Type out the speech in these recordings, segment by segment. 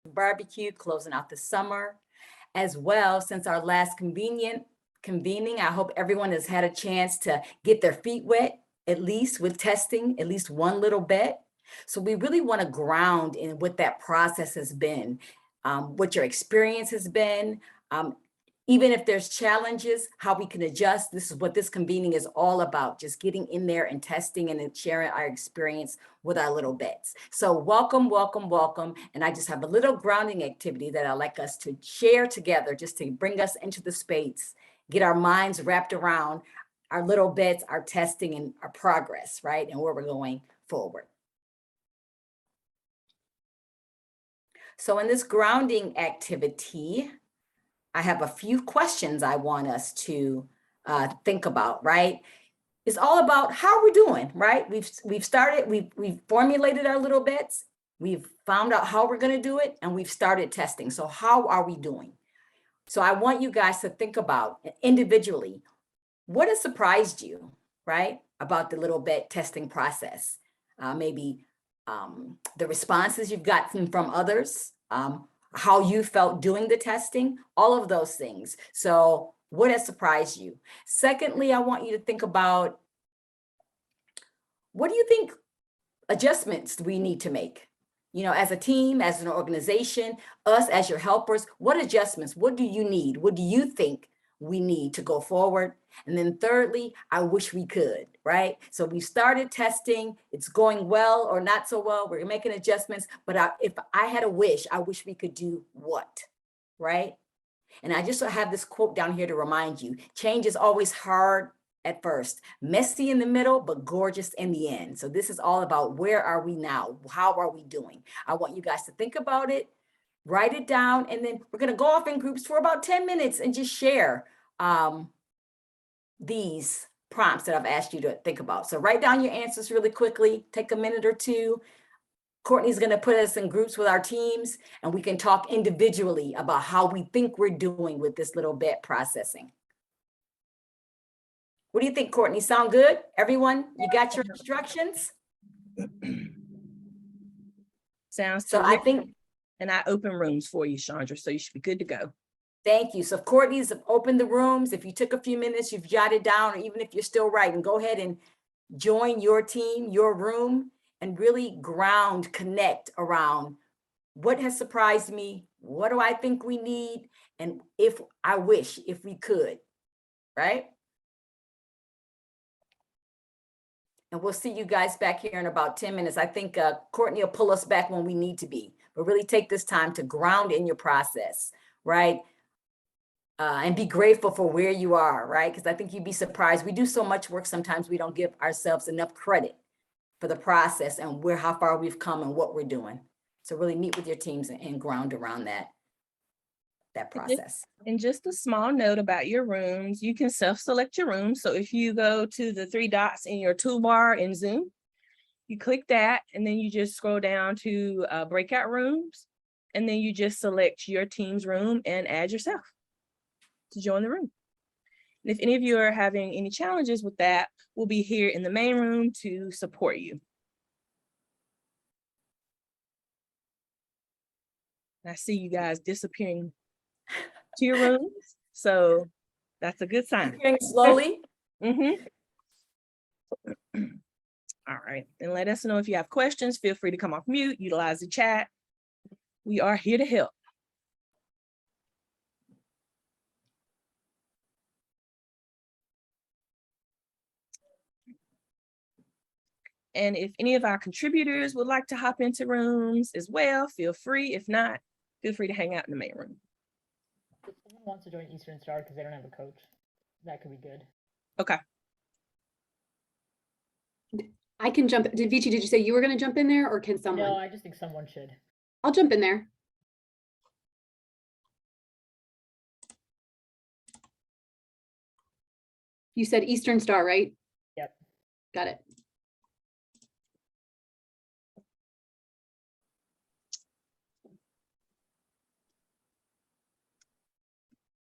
barbecue, closing out the summer as well. Since our last convening, I hope everyone has had a chance to get their feet wet, at least with testing, at least one little bit. So we really want to ground in what that process has been, what your experience has been, even if there's challenges, how we can adjust. This is what this convening is all about, just getting in there and testing and sharing our experience with our little bits. So welcome, welcome, welcome. And I just have a little grounding activity that I'd like us to share together, just to bring us into the space, get our minds wrapped around our little bits, our testing and our progress, right? And where we're going forward. So in this grounding activity, I have a few questions I want us to think about, right? It's all about how we're doing, right? We've formulated our little bits, we've found out how we're going to do it, and we've started testing. So how are we doing? So I want you guys to think about individually, what has surprised you, right, about the little bit testing process? Maybe the responses you've gotten from others, how you felt doing the testing, all of those things. So what has surprised you? Secondly, I want you to think about, what do you think adjustments we need to make? You know, as a team, as an organization, us as your helpers, what adjustments, what do you need? What do you think we need to go forward? And then thirdly, I wish we could, right? So we started testing, it's going well or not so well, we're making adjustments, but if I had a wish, I wish we could do what, right? And I just have this quote down here to remind you, change is always hard at first, messy in the middle, but gorgeous in the end. So this is all about, where are we now? How are we doing? I want you guys to think about it, write it down, and then we're going to go off in groups for about 10 minutes and just share these prompts that I've asked you to think about. So write down your answers really quickly, take a minute or two. Courtney's going to put us in groups with our teams, and we can talk individually about how we think we're doing with this little bit processing. What do you think, Courtney? Sound good? Everyone, you got your instructions? Sounds so terrific. I think, and I open rooms for you, Chandra, so you should be good to go. Thank you. So if Courtney's opened the rooms, if you took a few minutes, you've jotted down, or even if you're still writing, go ahead and join your team, your room, and really ground, connect around what has surprised me, what do I think we need, and if we could, right? And we'll see you guys back here in about 10 minutes. I think Courtney will pull us back when we need to be, but really take this time to ground in your process, right? And be grateful for where you are, right? Because I think you'd be surprised. We do so much work, sometimes we don't give ourselves enough credit for the process and how far we've come and what we're doing. So really meet with your teams and ground around that process. And just a small note about your rooms, you can self-select your room. So if you go to the 3 dots in your toolbar in Zoom, you click that, and then you just scroll down to breakout rooms, and then you just select your team's room and add yourself to join the room. And if any of you are having any challenges with that, we'll be here in the main room to support you. I see you guys disappearing to your rooms, so that's a good sign. Slowly. Mm-hmm. All right, and let us know if you have questions. Feel free to come off mute, utilize the chat. We are here to help. And if any of our contributors would like to hop into rooms as well, feel free. If not, feel free to hang out in the main room. If someone wants to join Eastern Star because they don't have a coach, that could be good. Okay. I can jump. Vici, did you say you were going to jump in there, or can someone? No, I just think someone should. I'll jump in there. You said Eastern Star, right? Yep. Got it.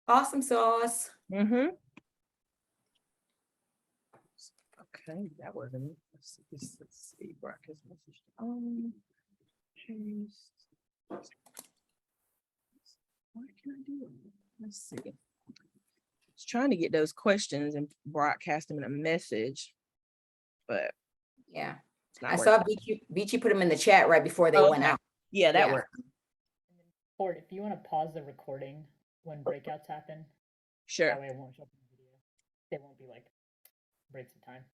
Awesome sauce. Mm-hmm. Okay, that wasn't it. Let's see. Broadcast message. What can I do? Let's see. It's trying to get those questions and broadcast them in a message, but Yeah. it's not I working. saw Beachy put them in the chat right before they Oh, went okay. out. Yeah, that Yeah. worked. Or if you want to pause the recording when breakouts happen, Sure. that way it won't show up in the video. They won't be like breaks of time.